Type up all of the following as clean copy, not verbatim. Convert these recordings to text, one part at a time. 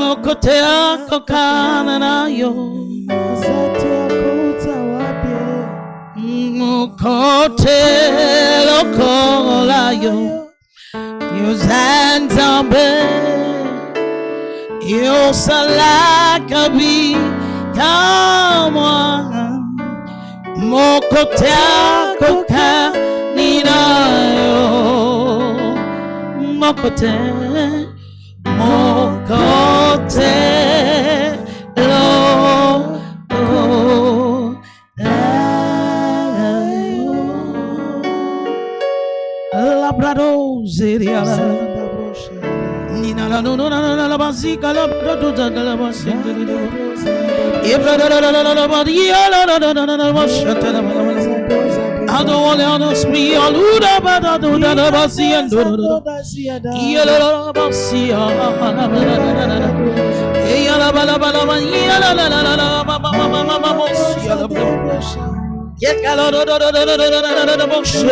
Mokotea kokana na yo. Mokote lokola yo. Yuzanzambe. Yo salakabi kamwa. Mokotea kokana yo. Mokote. Mokote lo labrado zeria nina la no no na la basika la do la basika e brada la badia la basata la I don't want to speak. I love about the basia and do. Yellow basia. Yellow balabala. Yellow mama. Yet the motion.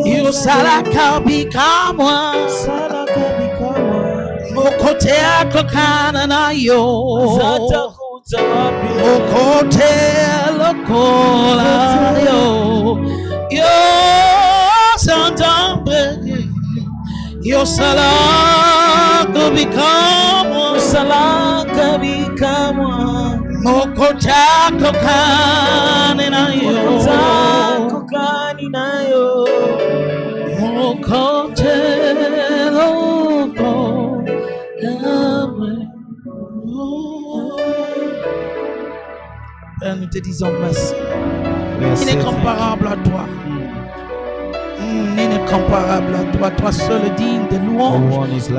You salaka become one. Mokotea kokana na yo. Mokotea lokola yo. Yo santambe. Yo salaka become. Salaka become. Mokotea kokana na yo. Mokotea kokani na yo. Mokotea lokola. Père, nous te disons merci. Il n'est comparable à toi. Il n'est comparable à toi. Toi seul digne de louange,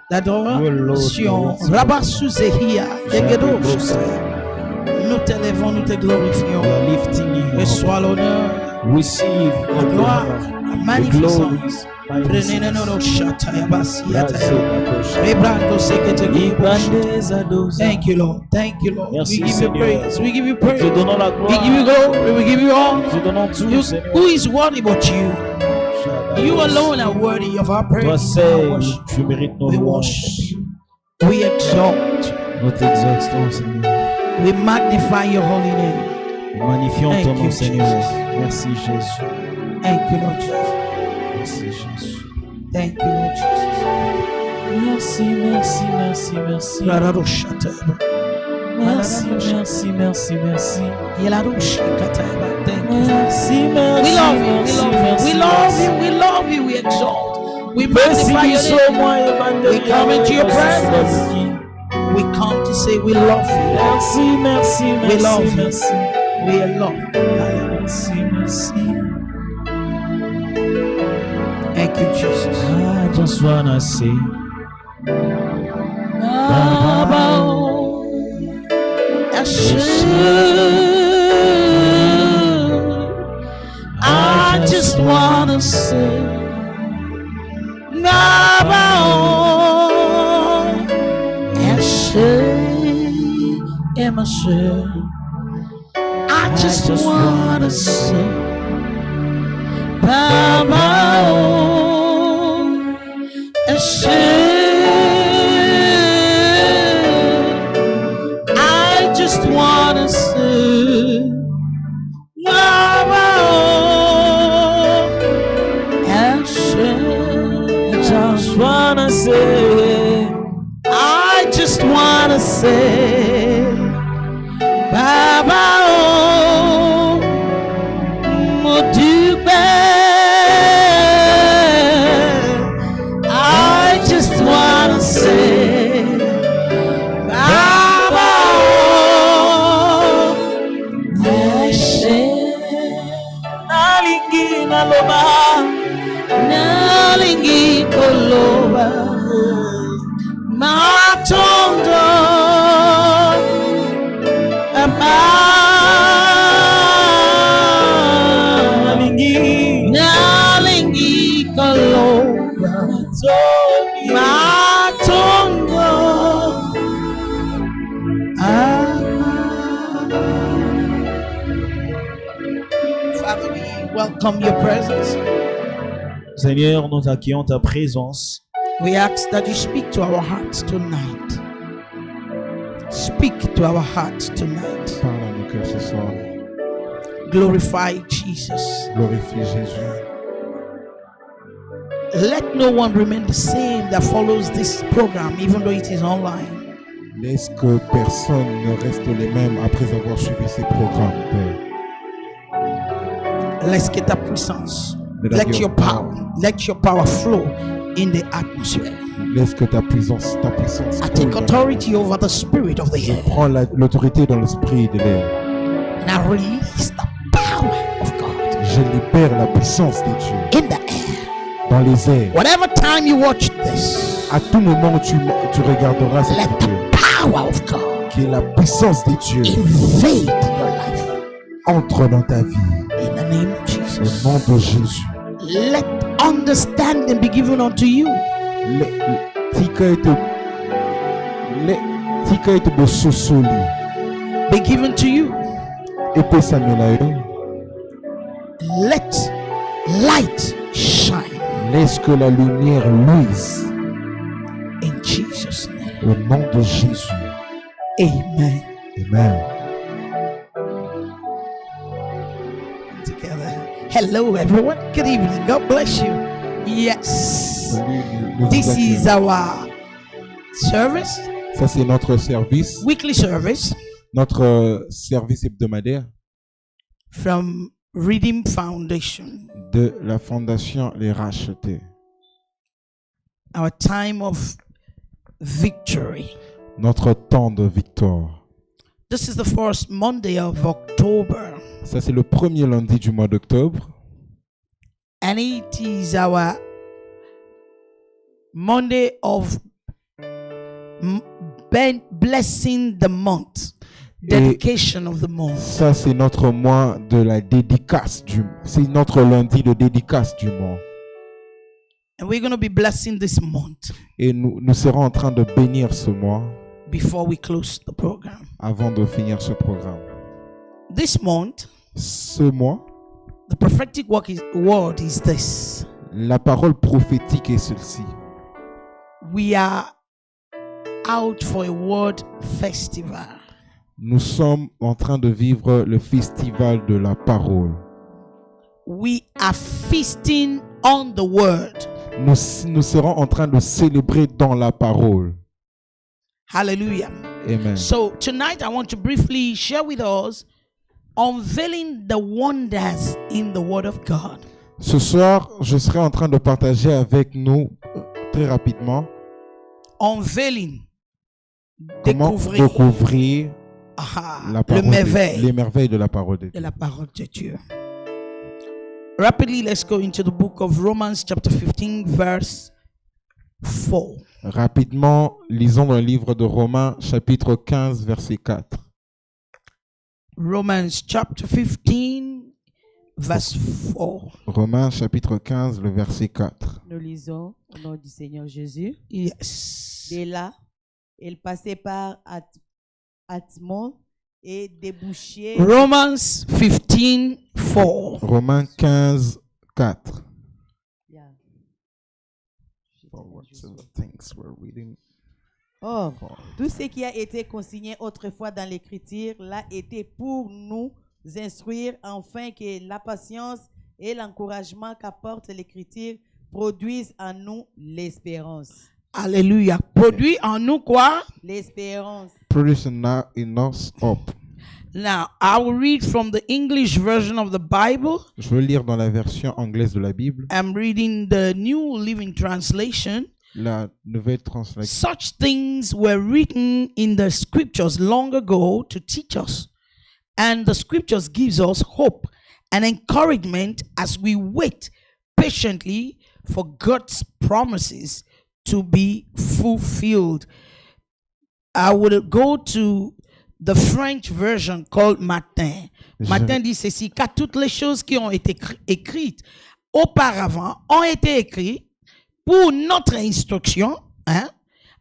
d'adoration. Nous t'élevons, nous te glorifions. Reçois l'honneur, la gloire, la magnificence. Thank you, Lord. Thank you, Lord. Merci, We give you praise. We give you praise. Te donnons la gloire. We give you glory. We give you all. Te donnons tout, Who is worthy but you? You alone are worthy of our praise. Toi seul, tu mérites nos We louanges. worship you. We exalt. Nous t'exaltons, Seigneur. We magnify your holy name. Nous magnifions Thank ton nom, you, Seigneur. Jesus. Merci, Jésus. Thank you, Lord Jesus. Merci, Jésus. Thank you, Lord Jesus. Merci, merci, merci, merci. Merci, merci, merci, merci. Thank you. Merci, merci. We love you. Merci, We love you. merci, We love merci. you. We love you. We exalt. We Merci, magnify your name. We come into your presence. We come to say we love you. Merci, merci, merci. We love you. Merci. We love you. Merci, merci. Thank you, Jesus. I just wanna say, I just wanna say, I just wanna say, Baba, I just wanna say, Baba, just wanna say, I just wanna say, Baba, mo dúpẹ́. I just wanna say, Baba, ẹ ṣé. nalingi naloba, Nalingi koloba, matondo, nalingi koloba, matondo, Father, we welcome your presence. Seigneur, nous accueillons ta présence. We ask that you speak to our hearts tonight. Speak to our hearts tonight. Parle à nos cœurs ce soir. Glorify Jesus. Glorifie Jésus. Let no one remain the same that follows this program, even though it is online. Laisse que personne ne reste les mêmes après avoir suivi ces programmes, Père. Let's get that puissance. Let your power flow in the atmosphere. Laisse que ta puissance I take coule. authority over the spirit of the Je air. prends l'autorité dans l'esprit de l'air. And I release the power of God Je libère la puissance de Dieu in the air. dans les airs. Whatever time you watch this, À tout moment où tu regarderas cette let vidéo, the power of God que la puissance de Dieu invade your life. entre dans ta vie. In the name of Au Jesus. nom de Jésus. Let understanding be given unto you. Tika ete bososoli Be given to you. epesamela yo. Let light shine. Laisse que la lumière luise. In Jesus' name. Au nom de Jésus. Amen. Amen. Together. Hello, everyone. Good evening. God bless you. Yes. Salut, nous This vous is accueillons. our service, Ça, c'est notre service, weekly service notre service hebdomadaire from Redeem Foundation. de la Fondation Les Rachetés. Our time of victory. Notre temps de victoire. This is the first Monday of October, Ça, c'est le premier lundi du mois d'octobre. and it is our Monday of blessing the month, dedication of the month. Ça, c'est notre mois de la dédicace c'est notre lundi de dédicace du mois. And we're going to be blessing this month Et nous serons en train de bénir ce mois before we close the program. avant de finir ce programme. This month, Ce mois, the prophetic word is this. la parole prophétique est celle-ci. We are out for a word festival. Nous sommes en train de vivre le festival de la parole. We are feasting on the word. Nous serons en train de célébrer dans la parole. Hallelujah. Amen. So tonight I want to briefly share with us unveiling the wonders in the word of God. Ce soir, je serai en train de partager avec nous très rapidement Unveiling. comment découvrir la Le parole merveille les merveilles de la parole de de Dieu. la parole de Dieu. Rapidly, let's go into the book of Romans chapter 15 verse 4. Rapidement, lisons dans le livre de Romains, chapitre 15, verset 4. Romans chapter 15 verse 4. Romains, chapitre 15, le verset 4. Nous lisons au nom du Seigneur Jésus. Yes. Dès là, il passait par Atmon et débouchait. Romans 15 4. Romains 15, 4. Yeah. Or, tout ce qui a été consigné autrefois dans l'Écriture l'a été pour nous instruire, afin que la patience et l'encouragement qu'apporte l'Écriture produisent en nous l'espérance. Alléluia. Produit en nous quoi? L'espérance. Produce in us hope. Now, I will read from the English version of the Bible. Je veux lire dans la version anglaise de la Bible, I'm reading the New Living Translation. la nouvelle translation. Such things were written in the scriptures long ago to teach us. And the scriptures gives us hope and encouragement as we wait patiently for God's promises to be fulfilled. I would go to the French version called Matin. Matin dit ceci, car toutes les choses qui ont été écrites auparavant ont été écrites pour notre instruction,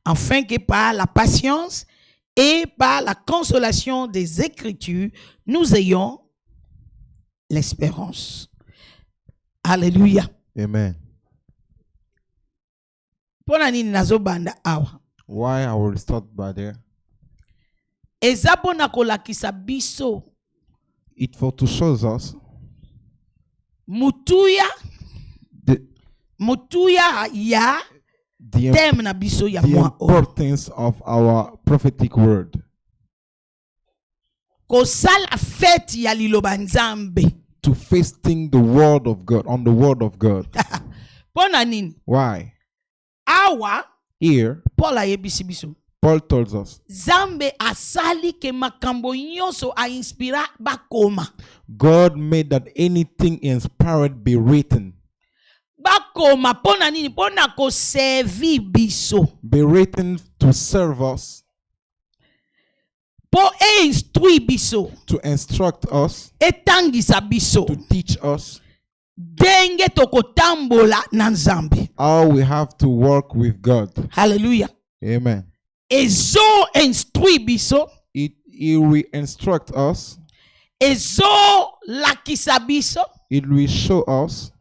afin que par la patience et par la consolation des Écritures, nous ayons l'espérance. Alléluia. Amen. Pona nini nazobanda awa? Why I will start by there? Eza pona kolakisa biso It for to show us mutuya ya the, tem na biso ya the mwa o. importance of our prophetic word. Kosala fete ya liloba nzambe. To feasting the word of God, on the word of God. Pona nini? Why? Awa Here, Paul ayebisi biso. Paul tells us, Zambe asali ke makambo nyonso a inspira bakoma. God made that anything inspired be written. Bakoma pona nini? Pona ko servi biso. Be written to serve us, Po instrui biso. to instruct us, Etangisa biso. to teach us Denge tokotambola na Nzambe. how we have to work with God. Hallelujah. Amen. Ezo instrui biso. It will instruct us. Ezo lakisa biso. It will show us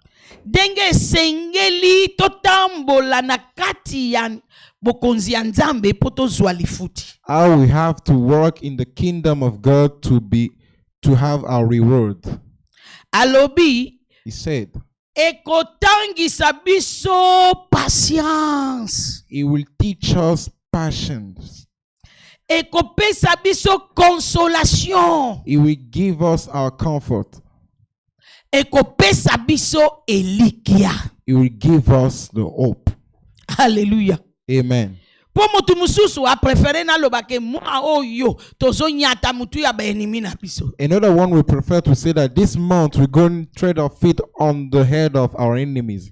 Denge sengeli totambola na kati ya bokonzi ya Nzambe po tozwa lifuti. how we have to work in the kingdom of God to have our reward. Alobi He said, ekotangisa biso patience. He will teach us patience. Ekopesa biso consolation. He will give us our comfort. Ekopesa biso elikia. He will give us the hope. Hallelujah. Amen. Po mutu mususu a prefere na lobake mwa oyo tozo nyata mutu ya baenimi na biso. Another one we prefer to say that this month we're going to tread our feet on the head of our enemies.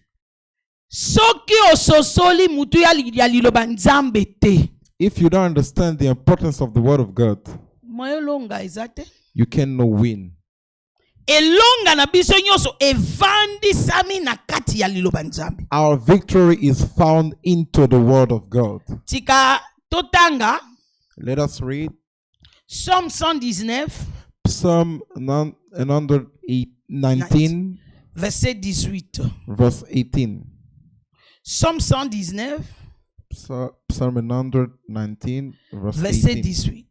Soki ososoli mutu ya liloba Nzambe te. If you don't understand the importance of the word of God, Moyo longa ezate. you cannot win. Elonga na biso nyonso evandi sami na kati ya liloba Nzambe. Our victory is found into the word of God. Tika totanga Let us read Psalm 119 Psalm 19, verset 18. verse 18. Psalm 119 Psalm 119, verse verset 18.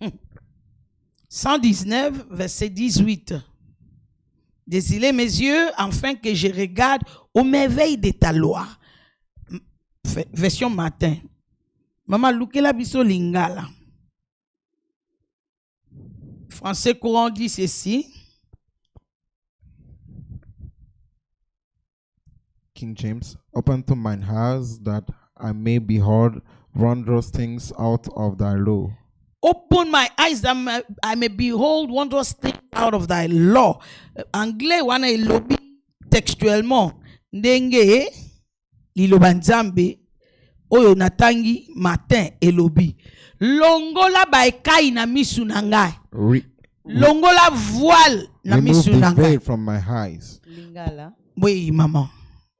18. 119 verset 18. Désilez mes yeux afin que je regarde aux merveilles de ta loi. Version matin. Maman Lukela biso lingala. Français courant dit ceci. King James, open to mine eyes that I may behold wondrous things out of thy law. Open my eyes that I may behold wondrous things out of thy law. Anglais wana ilobi textuellement ndenge liloba Nzambe oyo natangi matin elobi longola baekai na misu na ngai. Longola voile na misu na remove the veil ngai. from my eyes. Lingala. Oui, maman.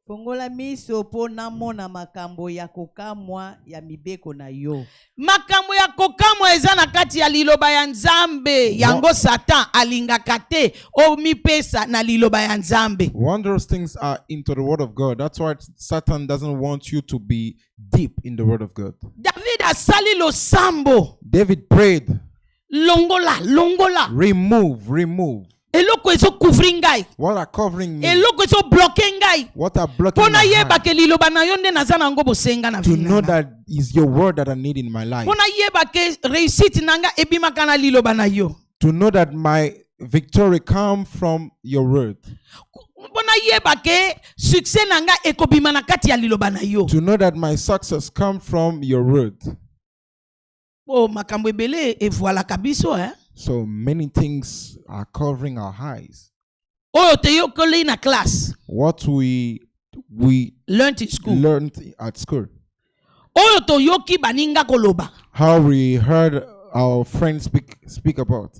Fongola miso po namona makambo ya kokamwa ya mibeko na yo. Makambo ya kokamwa eza na kati ya liloba ya Nzambe. Yango Satan alingaka te o mipesa na liloba ya Nzambe. Wondrous things are into the word of God. That's why Satan doesn't want you to be deep in the word of God. David asali losambo. David prayed, Longola. remove. Eloko ezo couvrir ngai. What are covering me? Eloko ezo bloquer ngai. What are blocking Pona my yeba heart? ke liloba na yo nde naza nango bosenga na To vida know nanga. that is your word that I need in my life. Pona yeba ke réussite nanga ebimaka na liloba na yo. To know that my victory comes from your word. Pona yeba ke succès nanga ekobima na kati ya liloba na yo. To know that my success comes from your word. Oh, makambo ebele evoilaka biso, hein? So many things are covering our eyes. Oyo te yokoli na class. What we Learned in school. learned at school. Oyo to yoki baninga koloba. How we heard our friends speak about.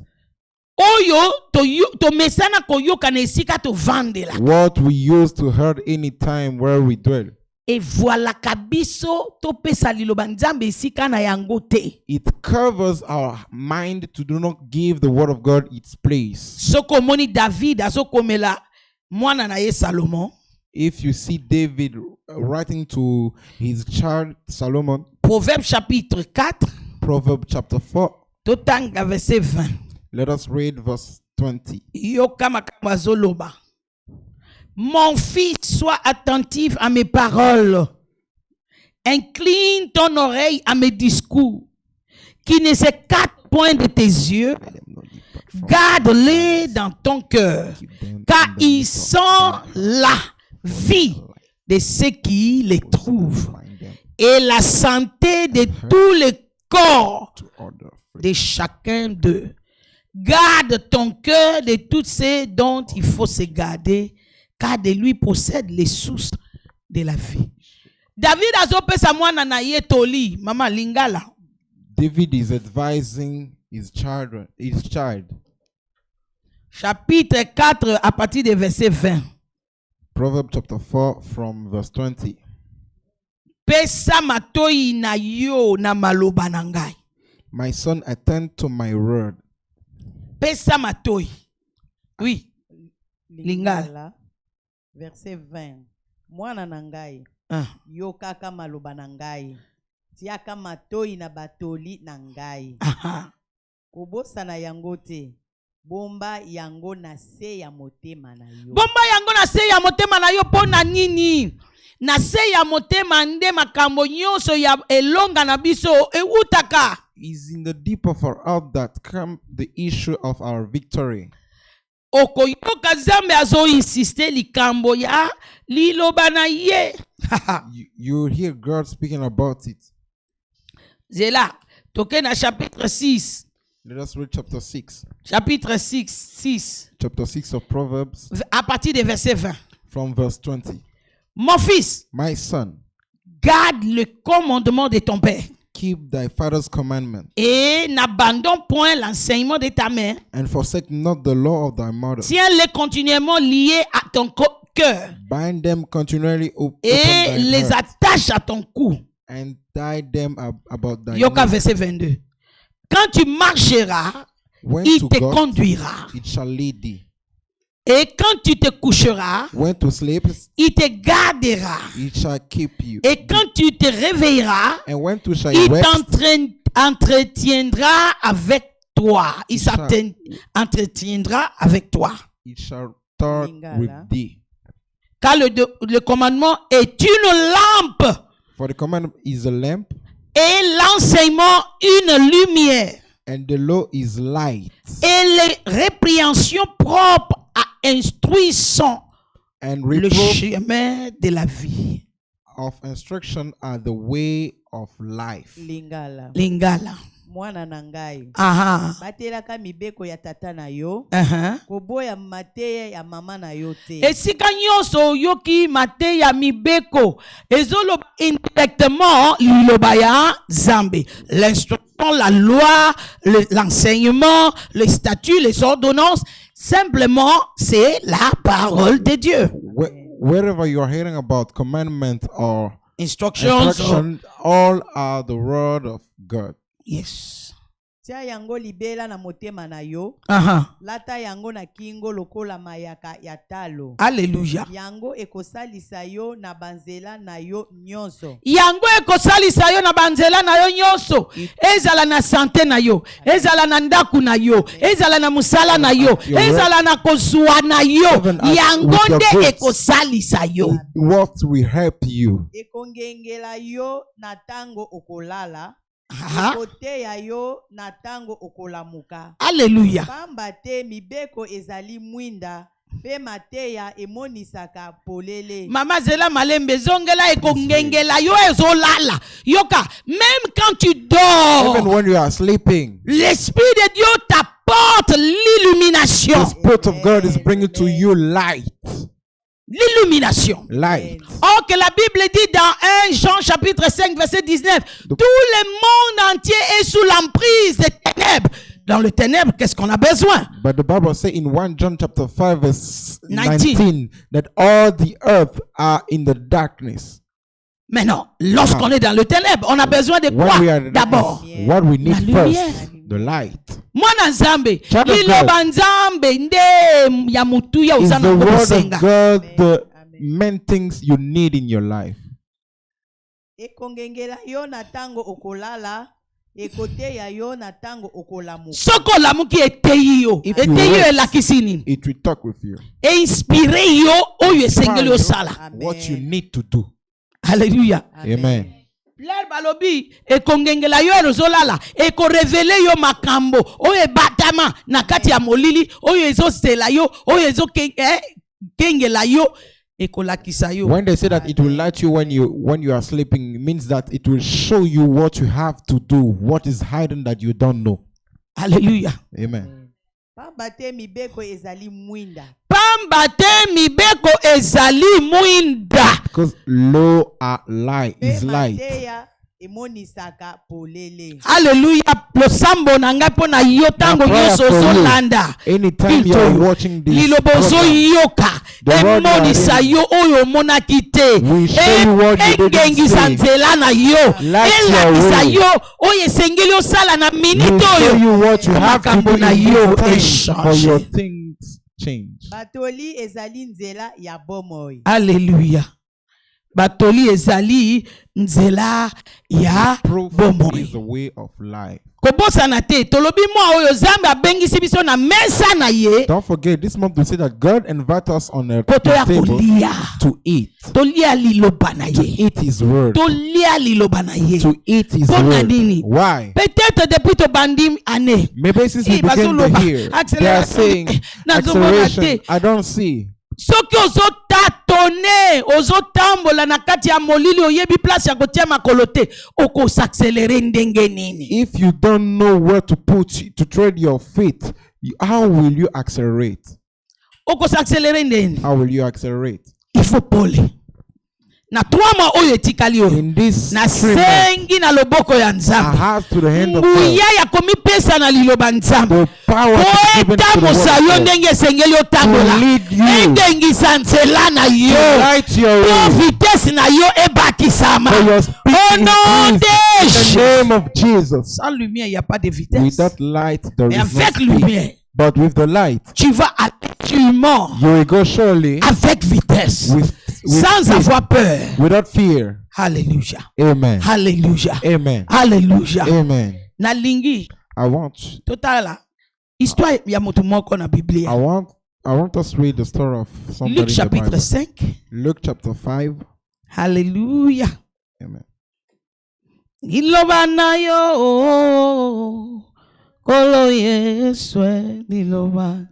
Oyo to mesana koyoka na esika to vandela. What we used to heard any time where we dwell. Et voilà kabiso to pesa liloba nzambe esika na yango te. It covers our mind to do not give the word of God its place. Soko moni David azokomela mwana na ye Salomon. If you see David writing to his child Solomon, Proverbe chapitre 4, Proverbs chapter 4, totanga verset 20. let us read verse 20. Yoka makambo azoloba. Mon fils, sois attentif à mes paroles. Incline ton oreille à mes discours. Qui ne s'écartent point de tes yeux. Garde-les dans ton cœur. Car ils sont la vie de ceux qui les trouvent. Et la santé de tous les corps de chacun d'eux. Garde ton cœur de tous ceux dont il faut se garder. Car de lui possède les sources de la vie. David azopesa mwana na ye toli, mama lingala. David is advising his child. Chapitre 4 à partir de verset 20. Proverbs chapter 4 from verse 20. Pesa matoi na yo na maloba na ngai. My son, attend to my word. Pesa matoi. Oui. Lingala. Verset 20. Mwana na ngai. Yo kaka maloba na ngai. Tiaka matoi na batoli na ngai. Kobosa na yango te. Bomba yango na se ya motema na yo. Bomba yango na se ya motema na yo pona nini? Na se ya motema nde makambo nyonso ya elonga na biso eutaka. Is in the deep of our heart that come the issue of our victory. Okoyoka Nzambe azo insiste likambo ya liloba na ye. You hear God speaking about it. Zela, toke na chapitre 6. Let us read chapter 6. Chapitre 6. Chapter 6 of Proverbs. À partir de verset 20. From verse 20. Mon fils, my son, garde le commandement de ton père. Keep thy father's commandment. Et n'abandonne point l'enseignement de ta mère. And forsake not the law of thy mother. Tiens-les continuellement liés à ton cœur. Bind them continually upon et thy les heart. attache à ton cou. And tie them about thy Yoka neck. verset 22. Quand tu marcheras, When il to te go, conduira. it shall lead thee. Et quand tu te coucheras, When to sleep, il te gardera. it shall keep you. Et quand tu te réveilleras, And when to shall il rest, t'entretiendra avec toi. Il s'entretiendra avec toi. it shall start Lingala. with thee. Car le commandement est une lampe For the commandment is a lamp, et l'enseignement une lumière. and the law is light. Et les répréhensions propres à instruire sont And le reproof chemin de la vie. of instruction are the way of life. Lingala. Lingala. Mwana na ngai. Aha. Batelaka mibeko ya tata na yo. Aha. Koboya mateya ya mama na yo te. Esika nyonso yoki mate ya mibeko ezoloba indirectement liloba ya Nzambe. L'instruction, la loi, l'enseignement, les statuts, les ordonnances, simplement c'est la parole de Dieu. Wherever you are hearing about commandment or Instructions. instruction, all are the word of God. Yes. Tia yango libela na motema na yo. Aha. Lata yango na kingo lokola mayaka ya talo. Alléluia. Yango ekosalisa yo na banzela na yo nyonso. Yango ekosalisa yo na banzela na yo nyonso. Ezala na santé na yo, ezala na ndaku na yo, ezala na musala na yo, ezala na kozwa na yo. Even as Yango with your nde goods. ekosalisa yo. What will help you? Ekongengela yo na tango okolala. Aha. Ekoteya yo na tango okolamuka. Alléluia. Pamba te mibeko ezali mwinda. Pe mateya emonisaka polele. Mama zela malembe zongela ekongengela yo ezolala. Yoka, même quand tu dors, Even when you are sleeping, l'Esprit de Dieu t'apporte l'illumination. the Spirit of God is bringing to you light. L'illumination. Light. Or que la Bible dit dans 1 Jean chapitre 5 verset 19, tout le monde entier est sous l'emprise des ténèbres. Dans le ténèbre, qu'est-ce qu'on a besoin? But the Bible says in 1 John chapter 5 verse 19, 19 that all the earth are in the darkness. Maintenant, lorsqu'on est dans le ténèbre, on a besoin de quoi? When we are in D'abord, darkness, what we need la first, the light. mwana nzambe, Child of liloba nzambe nde ya mutu ya Is uzana the word of kusenga. God the Amen. main things you need in your life? Ekongengela yo na tango okolala, ekoteya yo na tango okolamuka. Soko lamuki eteyi yo, If you eteyi yo rest, elakisi nini? It will talk with you. E inspire yo oyo esengeli osala. Amen. What you need to do. Hallelujah. Amen. Pierre balobi ekongengela yo erozolala ekorevele yo makambo oyo ebatama na kati ya molili oyo ezosela yo oyo ezokengela yo ekolakisa yo. When they say that it will light you when you are sleeping, it means that it will show you what you have to do, what is hidden that you don't know. Hallelujah. Amen. Pamba te mibeko ezali mwinda. Pamba te mibeko ezali mwinda. Because low light Pe is light. mateya emonisaka polele. Hallelujah. Losambo na ngai mpo na yo tango My prayer nyonso for you, ozolanda. anytime you are watching this lilobo program, ozoyoka the word you are emonisa reading, yo oyo omonaki te we show you what you didn't engengisa say. nzela na yo Light your elakisa way. yo oyo esengeli osala na will minute show oyo you what you have to do makambo in na yo this time for your echange. things change. Batoli ezali nzela ya bomoi. Haleluya. Batoli ezali nzela ya Proof is bomoi. the way of life. Kobosana te tolobi mwa oyo Nzambe abengisi biso na mesa na ye Don't forget, this month we say that God invites us on a poto ya table kolia. to eat. Tolia liloba na To ye. eat His word. Tolia liloba na ye. To eat His Pona word. nini? Why? Peut-être depuis to bandi année. Maybe since we Eh, begin to bazoloba, hear, they are acceleration. saying Nazomona acceleration. te. I don't see. Soki ozotatone, ozotambola na kati ya molili oyebi place ya kotia makolo te, okosaccélere ndenge nini? If you don't know where to to tread your feet, how will you accelerate? Okosaccélere ndenge. How will you accelerate? Il faut pole. Na 3 mois oyo etikali oyo. In this Na 3 months, sengi na loboko ya I Nzambe. have to the hand of God. Nguya ya komipesa na liloba Nzambe. The power to be given to the Oetamusa word yo of God. ndenge esengeli To otambola. lead you. Engengisa nzela na yo. Light your Po way. vitesse na yo ebakisama. For your speed Au nom increase. de In the Jésus. name of Jesus. Sans lumière, il n'y a pas de vitesse. Without light, there Et is no avec speed. lumière, But with the light, tu vas aller, tu mens you will go surely avec vitesse, with sans speed, avoir peur. without fear. Alléluia. Amen. Alléluia. Amen. Alléluia. Amen. Nalingi, I want total, histoire ya moto moko na Biblia. I want us to read the story of somebody Luc in the chapitre Bible. 5. Luke chapter 5. Alléluia. Amen. Liloba na yo, kolo Yeswe, liloba.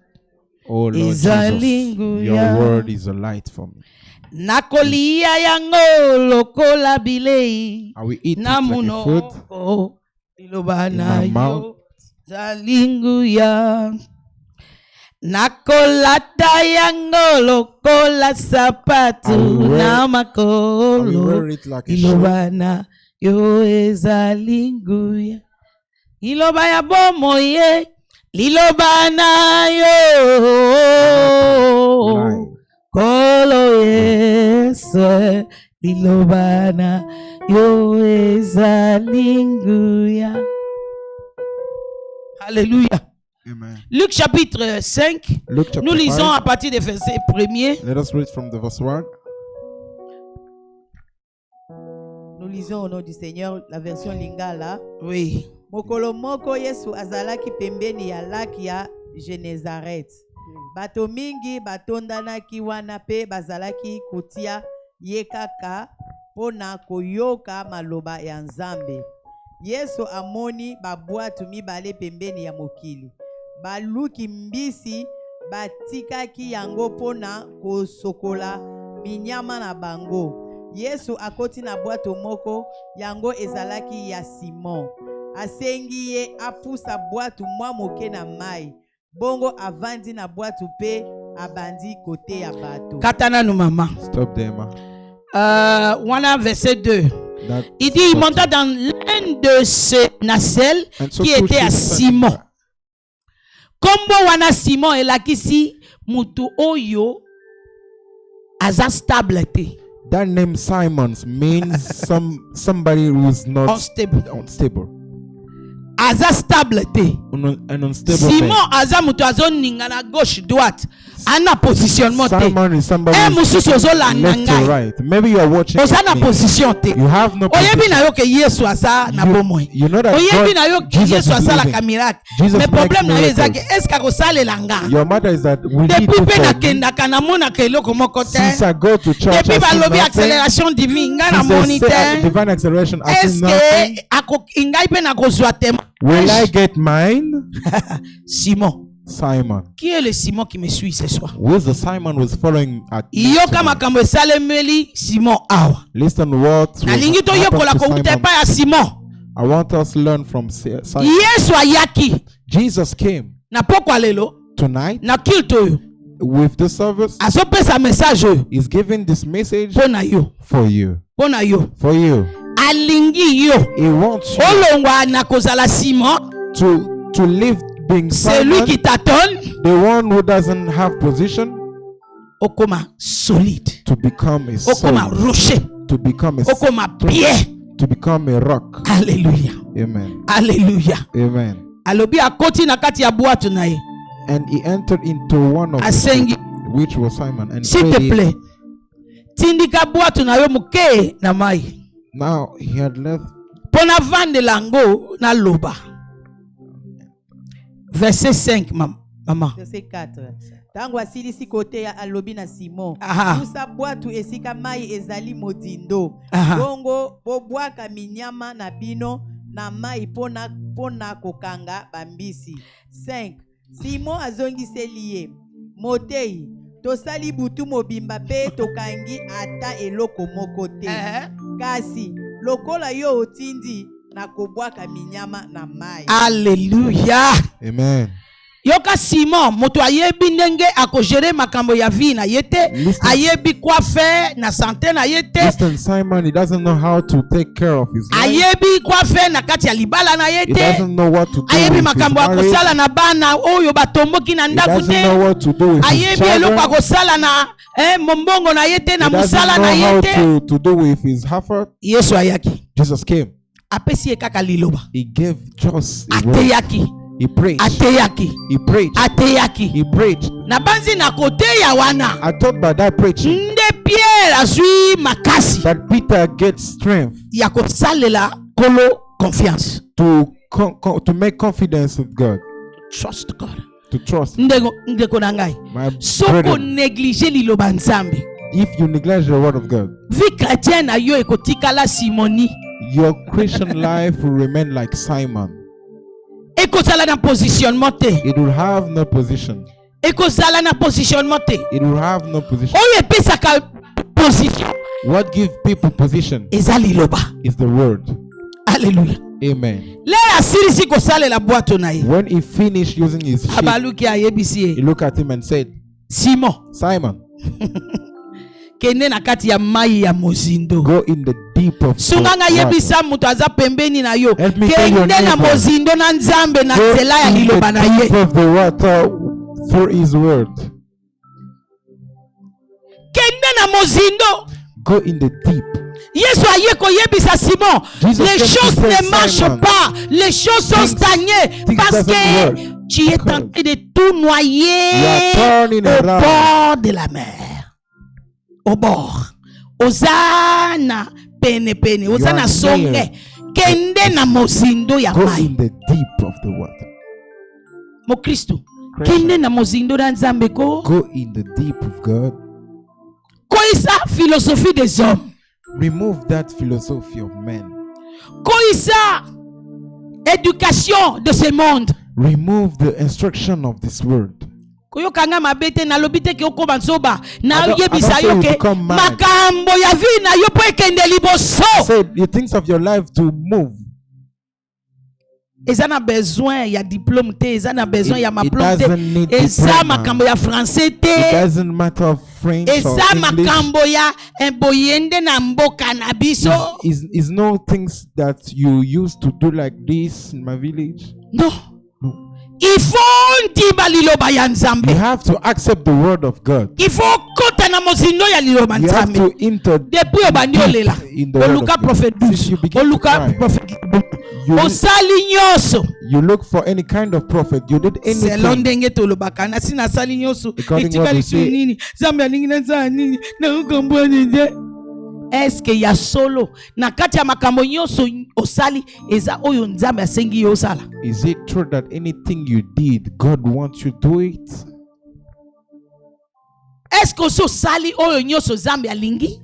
Oh Lord Jesus, Hallelujah. your word is a light for me. Nakolia yango lokola bilei. I will eat it Na like a food. munoko liloba In na my mouth. yo zalinguya nakolata yango lokola I sapatu will wear- na I will makolo wear it like a shoe. liloba na yo ezalinguya liloba ya bomoye liloba na yo Light. kolo Yesu liloba na yo ezalinguya. Alléluia. Amen. Luc chapitre 5, Luke chapter nous lisons 5. à partir des versets 1er. Let us read from the verse 1. Nous lisons au nom du Seigneur la version Lingala. Oui. Mokolo moko Yesu azalaki pembeni ya laki ya Genezaret. Bato mingi batondanaki wana pe bazalaki kotia ye kaka pona koyoka maloba ya Nzambe. Yesu amoni babwatu mibale pembeni ya mokili. Baluki mbisi batikaki yango pona kosokola minyama na bango. Yesu akoti na bwato moko yango ezalaki ya Simon. Asengi ye apusa bwatu mwa moke na mai. Bongo avandi na bwatu pe abandi kote ya bato. Katana nous maman. Stop there, ma. Wana verset 2. That Il dit il monta dans l'un de ces nacelles And so qui two était à ships Simon. Kombo wana Simon elakisi mutu oyo aza stable te. That name Simons means somebody who's not unstable. Aza stable te. An unstable Simon man. aza mutu azoninga na gauche droite. Ana positionnement te. Simon is somebody Mususu ozolanda left to ngai. right. Maybe you are watching Oza na me. position te. You have no Oyebi position. na yo ke Yesu aza na bomoi. You know that Oyebi na yo God, ke Jesus Yesu is aza la living. miracle. Jesus Mais problème na yo makes ezaki miracles. est-ce que akosalela nga? Your matter is that we need Depuis to pe form. nakendaka namonaka eloko moko te. Since I go to church, Depuis I see balobi nothing. accélération divine nga na Since they moni say te. divine acceleration, I see Est-ce nothing. que ngai pe nakozwa tema? Will I get mine? Simon. Simon. Qui est le Simon qui me suit ce soir? Who is the Simon who's following at me Yoka tonight? makambo esalemeli Simon awa. Listen what was Nalingi toyekola happened to kouta Simon. epai ya Simon. I want us to learn from Simon. Yesu ayaki Jesus came na pokwa lelo tonight na kilte oyo with the service. azopesa message oyo He's giving this message mpo na yo, for you. mpo na yo. For you. Alingi yo He wants you olongwa na kozala Simon, to live being celui Simon, qui t'attend, the one who doesn't have position, okoma solide, to become a okoma solid, rocher, to become a okoma pierre. to become a rock. Alléluia, Amen. alléluia. Amen. Alobi akoti na kati ya boîte na ye, And he entered into one of the asengi, which was Simon, and s'il te prayed. plaît, tindika boîte na yo moke na mai Now he had left. mpo na vandela yango na loba. Verset 5, maman. Verset 4. Tango asilisi kote ya alobi na Simon. Aha. Musa bwatu esika mai ezali modindo. Aha. Bongo bobwaka minyama na bino na mai pona kokanga bambisi. 5. Simon azongiseli ye. Motei, tosali butu mobimba pe tokangi ata eloko moko te. Kasi lokola yo otindi na kobwaka minyama na mai. Alléluia. Amen. Yoka Simon, moto ayebi ndenge akogere makambo ya vie na yete, Listen. ayebi quoi faire na santé na yete, Listen, Simon, he doesn't know how to take care of his life. ayebi quoi faire na kati ya libala na He yete, doesn't know what to do ayebi with his makambo ya marriage. kosala na bana oyo batomboki na He ndako doesn't know te, what to do with his ayebi eloko ya children. kosala na mombongo na yete na He doesn't musala na know how yete. to do with his effort. Yesu ayaki, Jesus came. apesi ye kaka liloba, He gave just a word. ateyaki, He preached. ateyaki, He preached. ateyaki. He preached. Na banzi na kote ya wana, I thought by that preaching nde Pierre azwi makasi that Peter gets strength ya kosalela kolo confiance. to make confidence with God, Trust God. to trust. Ndeko na ngai, My soko brethren, néglige liloba nzambe, if you neglect the word of God, vie chrétienne na yo ekotikala simoni, your Christian life will remain like Simon. ekozala na positionnement te, It will have no position. ekozala na positionnement te. It will have no position. Oyo epesaka position What gives people position eza liloba. is the word. Alléluia. Amen. Le asilisi kosalela bwato na ye, When he finished using his sheep, abaluki ayebisi he ye, looked at him and said, Simon, Simon, kende na kati ya mai ya mozindo. go in the deep of Sunganga water. yebisa mutu aza pembeni na yo, Help me tell your kende na neighbor. mozindo na nzambe na Go nzela ya in liloba na the deep ye. of the water through his word. Kende na mozindo. Go in the deep. Yesu aye koyebisa Simon, Jesus les came to choses say, ne marchent Simon, pas, les choses sont stagnées things parce doesn't que work. tu es en train de tout You are noyer turning au around. bord de la mer. Au bord. Ozana pene pene, ozana are songe. near. Kende na mozindo ya Go mai. in the deep of the water. Mo Kristo. Christian. Kende na mozindo na nzambe ko. Go in the deep of God. Koisa philosophie des hommes. Remove that philosophy of men. Koisa éducation de ce monde. Remove the instruction of this world. Koyokanga mabete na lobite ke okoma nzoba I na don't yebisa say yo you ke become mad. makambo ya vie na yo po ekende liboso. Say the things of your life to move. Eza na besoin ya diplôme te, eza na besoin ya It maplome doesn't te, need eza diploma. makambo ya français It te, doesn't matter of French or eza English. makambo ya boyende na mboka na biso. Is no things that you used to do like this in my village. Non. No. Il faut ndiba liloba ya nzambe. You have to accept the word of God. Il faut kota na mozindo ya liloba You have nzambe. to enter Depuis obandi olela. in the word Oluka of God. prophète Since you 12. begin to Oluka cry, prophète. you, Osali nyonso. you look for any kind of prophet. You did Selon anything. ndenge tolobaka na sina sali nyonso. According Etika what we lisu say. nini? Nzambe alingi na za nini? Na ukombo nje. Est-ce que ya solo na kati ya makambo nyonso osali eza oyo nzambe asengi yo osala? Is it true that anything you did, God wants you to do it? Est-ce que so sali oyo nyonso nzambe alingi?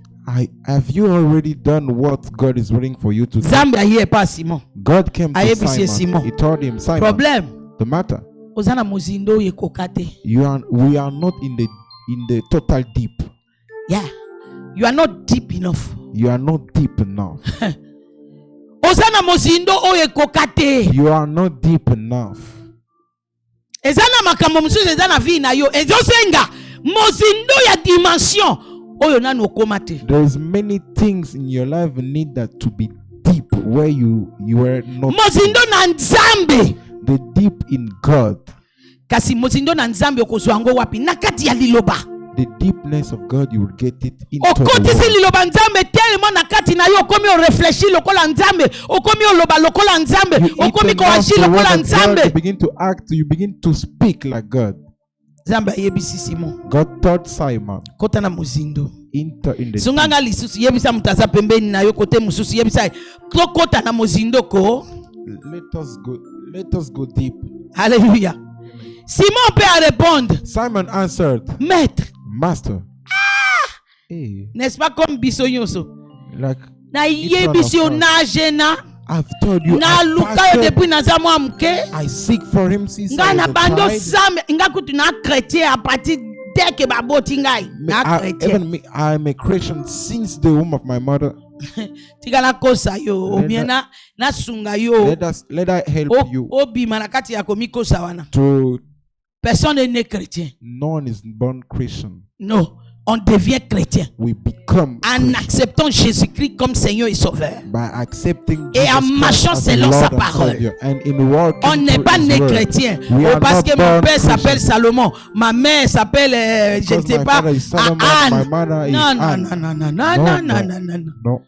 Have you already done what God is willing for you to do? Nzambe aye pa Simon. God came to Ayebisi Simon. Simon. He told him, Simon, Problème. the matter. Ozana mozindo oyo ekoka te. We are not in the total deep. Yeah. You are not deep enough. You are not deep enough. Ozana mozindo oyo ekoka te. You are not deep enough. Ezana makambo mususu ezana vi na yo. Ezosenga mozindo ya dimension oyo nanu okoma te. There's many things in your life need that to be deep where you were not. Mozindo na nzambe. The deep in God. Kasi mozindo na nzambe okozwa ngo wapi? Na kati ya liloba. The deepness of God, you will get it into the Okoti si word. liloba nzambe tellement na kati na yo okomi o réfléchir lokola nzambe, okomi o loba lokola nzambe, You eat okomi ko enough agir the word lokola of God, nzambe. you begin to act, you begin to speak like God. Nzambe ayebisi Simon. God taught Simon, Kota na mozindo. enter in the deep. Sunganga lisusu yebisa mutaza pembeni na yo kote mususu yebisa kota na mozindo ko. Let us go deep. Alléluia. Simon peut répondre, Simon answered, Maître, Master. Hey, n'est-ce pas comme biso nyonso? like Na It's not yebisi of onage na I've told you, na I luka yo fasted, depuis naza mwa muke. I seek for him since Nga I na was a bando child. sambe nga kutu na chrétien à partir dès que baboti ngai na chrétien. Even me, I'm a Christian since the womb of my mother. Tika na kosa yo Let obiena na sunga yo Let I help you obima na kati ya komi kosa wana. to. Personne n'est né chrétien. No one is born Christian. Non, on devient chrétien We become en Christian acceptant Jésus-Christ comme Seigneur et Sauveur. by accepting Et en Jesus Christ marchant as the selon Lord sa and parole. Savior, and in walking On n'est through pas His né word. chrétien. We Oh, are parce not que mon born père Christian. s'appelle Salomon, ma mère s'appelle, je ne Because sais my pas, father is Solomon, Anne. my mother is Non, non, Anne. non, non, non, non, No, non, no. non, non, non. No.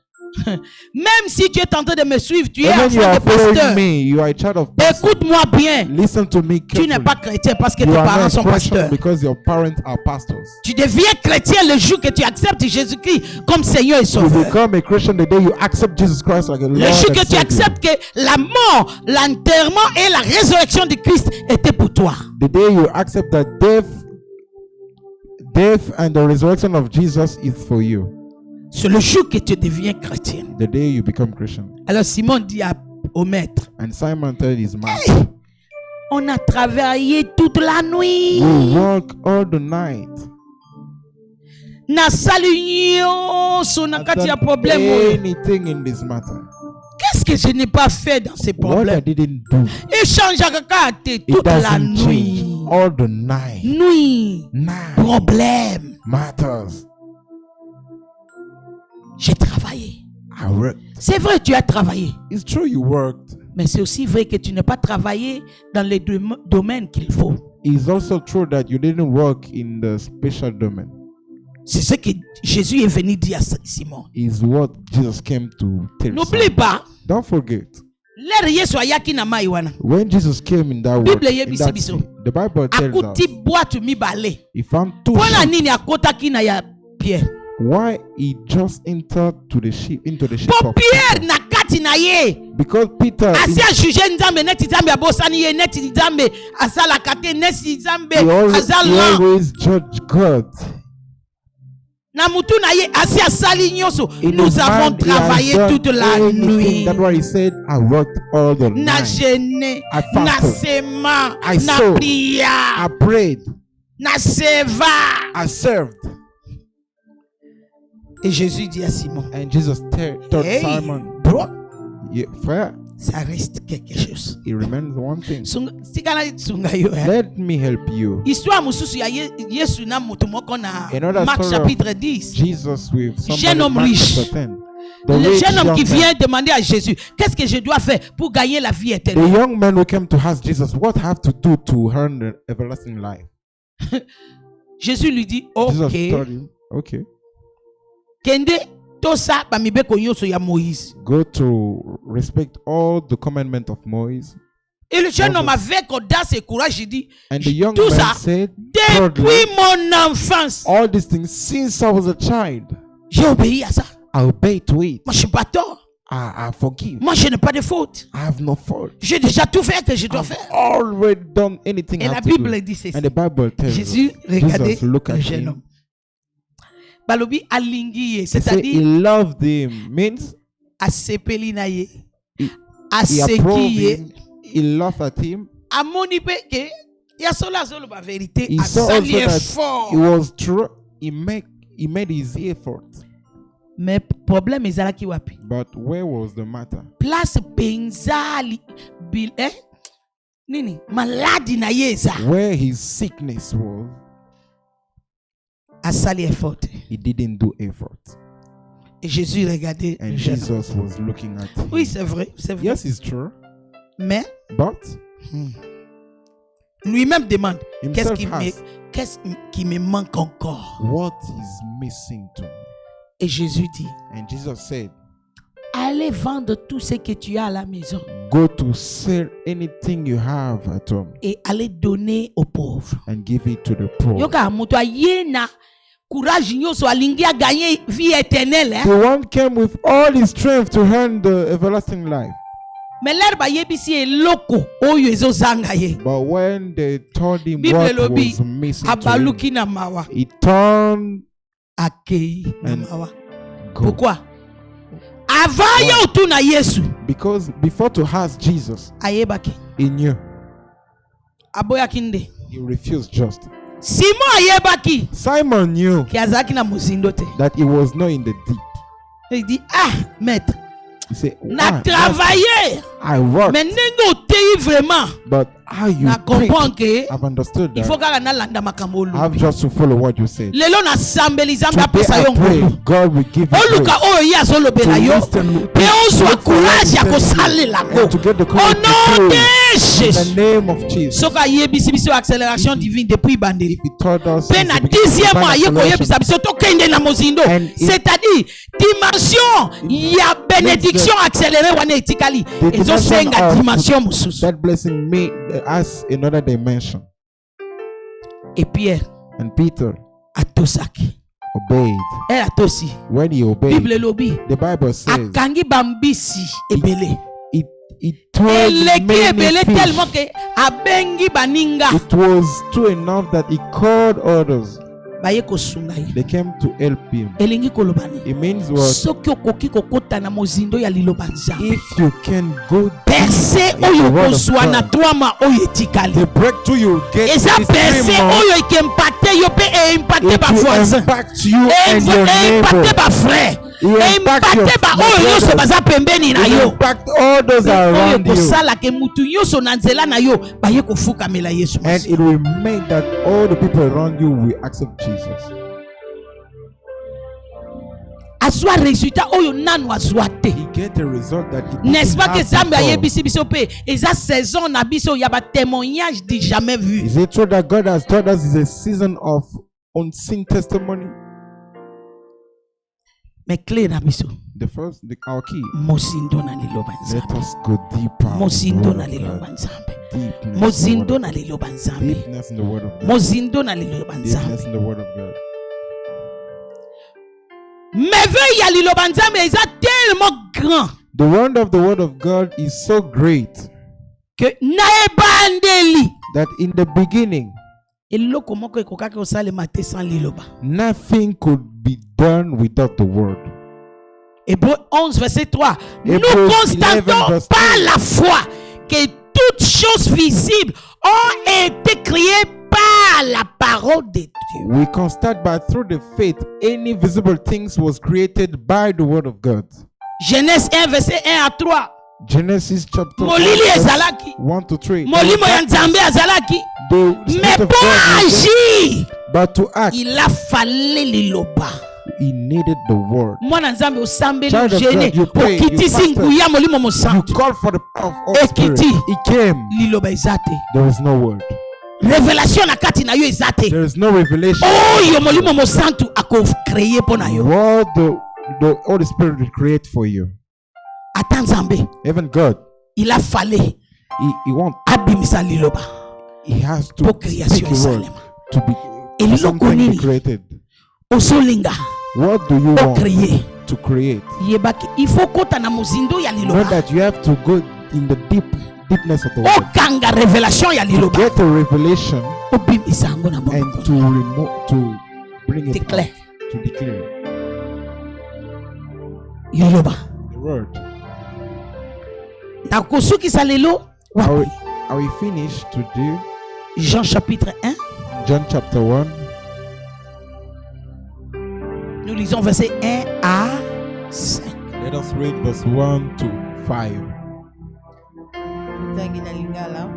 Même si tu es tenté de me suivre, tu es Even you enfant are de pasteur. following me, you are a child of pastor. Écoute-moi bien. Listen to me Tu n'es carefully. pas chrétien parce que You tes are parents not sont Christian pasteurs. because your parents are pastors. Tu deviens chrétien le jour que tu acceptes Jésus-Christ comme Seigneur et You Sauveur. become a Christian the day you accept Jesus Christ like a Lord Le jour and que tu Savior. acceptes que la mort, l'enterrement et la résurrection de Christ étaient pour toi. The day you accept that death and the resurrection of Jesus is for you. C'est le jour que tu deviens chrétien. The day you become Christian. Alors Simon dit au maître, And Simon told his master, on a travaillé toute la nuit. we work all the night. Na sali nyonso na I've kati ya done problème oyo. anything in this matter. Qu'est-ce que je n'ai pas fait dans ces What I problèmes? didn't do, Échange kaka te it toute la doesn't change. nuit. All the night. Nuit, Night problème. matters. J'ai travaillé. I worked. C'est vrai, tu as travaillé. It's true you worked. Mais c'est aussi vrai que tu n'as pas travaillé dans les domaines qu'il faut. It's also true that you didn't work in the special domain. C'est ce que Jésus est venu dire à Simon. Is what Jesus came to tell N'oublie Simon. pas, Don't forget. l'air Yesu ayaki na mai wana. When Jesus came in that world, Bible in yebisi that biso. sea, the Bible tells Akuti us boîte mibale. he found two Mpona sheep. nini akotaki na ya Pierre? Why he just entered into the ship Po of Pierre Peter? na kati na ye. Because Peter Asi is, a jugé nzambe neti nzambe abosani ye neti nzambe asalaka te neti nzambe he azala. always judge God. Na mutu na ye asi asali nyonso. In Nous his avons mind, he has travaillé done toute la anything. nuit. That's why he said, I worked all the Na night. jeûné, I na fasted. sema, I na sowed. pria, I prayed. na seva. I served. Et Jésus dit à Simon, And Jesus told hey, Simon, bro, yeah, fair. ça reste quelque chose. It remains one thing. Sikana sunga yo. Let me help you. Histoire mususu ya Yesu na mutu moko na Another Marc story of chapitre 10. Jesus with Jeune somebody homme Mark riche. chapter 10. The Le rich jeune homme qui young man. vient demander à Jésus, qu'est-ce que je dois faire pour gagner la vie The éternelle? young man who came to ask Jesus, what I have to do to earn the everlasting life? Jésus lui dit, Jesus ok, told him, okay, kende tosa bamibeko nyonso ya Moïse. go to respect all the commandments of Moses. Et le jeune homme avec audace et courage, il dit, And the young tout man ça, said, depuis thirdly, mon enfance, all these things since I was a child, j'ai obéi à ça. I obey to it. Moi, je suis pas tort. I forgive. Moi, je n'ai pas de faute. I have no fault. J'ai déjà tout fait que je dois I've faire. already done anything Et I la have to do. Bible dit ceci. And the Bible tells Jésus us, regardait Jesus look le at jeune him. homme. Balobi alingi ye, He said he c'est-à-dire loved him, means asepeli na ye, he aseki approved ye, him, he laughed at him. amoni pe ke ya sola zolo ba vérité, He saw asali also that effort. it was true. He made his effort. Mais problème ezalaki wapi? But where was the matter? Place penzali bil nini maladi na ye eza Where his sickness was, asali effort. he didn't do effort. Et Jésus regardait le And jeune homme. Jesus was looking at him. Oui, c'est vrai, c'est vrai. Yes, it's true. Mais But lui-même demande himself qu'est-ce qui me manque encore? what is missing to me? Et Jésus dit, And Jesus said, allez vendre tout ce que tu as à la maison go to sell anything you have at home et allez donner aux pauvres. and give it to the poor. Yoka mutu ayena courage nyonso alingi a gagner vie éternelle. The one came with all his strength to earn the everlasting life. Mais l'air ba yebisi eloko oyo ezozanga ye. But when they told him Bible what lobi was missing to him, abaluki na mawa he turned akei na and mawa. go. Pourquoi? Avant yo tu na Yesu Because before to ask Jesus, ayebaki he knew. aboyaki nde. He refused just. Simon ayebaki Simon knew ki azalaki na mozindo te. that he was not in the deep. Il dit ah maître He said, na "Ah, master, travailler I worked, mais ndenge otei vraiment but how you na preach, comprendre que I've understood il faut that. kaka nalanda makambo I have olobi. just to follow what you said. Lelo nasambeli Nzambe Today apesa I yo pray ngolu. God will give you Oluka grace oyo ye azolobela to yo listen, mpe ozwa courage ya kosalela and ngo to get the au courage nom to de do in Jésus. the name of Jesus. Soki ayebisi biso accélération divine depuis bandeli If he told us mpe since na the beginning of 10e mois aye divine koyebisa biso tokende na mozindo, And it- c'est-à-dire dimension ya bénédiction accélérée wana etikali the ezosenga dimension dimension of mosusu. that blessing made us another dimension. Et Pierre And Peter atosaki obeyed. atosi When he obeyed, Bible elobi the Bible says akangi bambisi ebele it told eleki many ebele fish. tellement que abengi baninga It was true enough that he called others. baye kosunga ye. They came to help him. Elingi koloba nini? It means what? Soki okoki kokota na mozindo ya liloba Nzambe, If you can go perse in the oyo word of kozwa na God, twama oyo etikali the breakthrough you get eza is perse more. oyo ekempate yo mpe eimpate It will bavoisin, impact you and your eimpate neighbor. bafrère, It will impact eimpate your baoyo nyonso brothers. baza pembeni na It will yo, impact all those oyo around you. kosala ke mutu nyonso na nzela na yo baye kofukamela Yesu And Masiya. it will make that all the people around you will accept Jesus. azwa résultat oyo nanu azwa te. He get a result that he N'est-ce pas que didn't have Nzambe before. ayebisi biso pe eza saison na biso ya ba témoignage du jamais vu. Is it true that God has told us it's a season of unseen testimony? Mais clé na biso Our key. mozindo na liloba Let Nzambe, us go deeper. in the mozindo word na of liloba God. Nzambe, Deepness in the mozindo word na of- liloba Nzambe, Deepness in the word of God. mozindo na liloba Nzambe. Deepness in the word of God. Merveille ya liloba Nzambe eza tellement grand The wonder of the word of God is so great que na ebandeli that in the beginning, eloko moko ekokaki kosalema te sans liloba. nothing could be done without the word. Hébreux 11 verset 3. Nous Hébreux 11, constatons verset par 3. la foi que toutes choses visibles ont été créées par la parole de Dieu. We constate by through the faith any visible things was created by the word of God. Genèse 1 verset 1 à 3. Genesis chapter Molili 1, ezalaki. 1 to 3. Molimo ya Nzambe azalaki. The Mais Spirit of pour God was there, agir, but to act, il a fallu liloba. he needed the word. Mwana nzambe osambeli Child of gene God, you pray, you okitisi fasted. nguya molimo You mosantu called for the power of Holy Spirit. ekiti He came. liloba eza te There is no word. révélation na kati na yo eza te There is no revelation. oyo molimo mosantu akocreye mpo na yo What the Holy Spirit will create for you. ata nzambe Even God, il a fallu he wants. abimisa liloba He has to po speak création a word esalema to be eloko something be nini created. ozolinga What do you want ocreye to create? yebaki il faut kota na mozindo ya Know liloba that you have to go in the deepness of the word. okanga révélation ya liloba Get a revelation obimisa yango na and moko to bring it Declare. out, to declare liloba the word. nakosukisa lelo wapi Are we finished today? Jean chapitre 1 John chapter 1. nous lisons verset 1 à 5 Let us read verse 1 to 5. Tangi na lingala.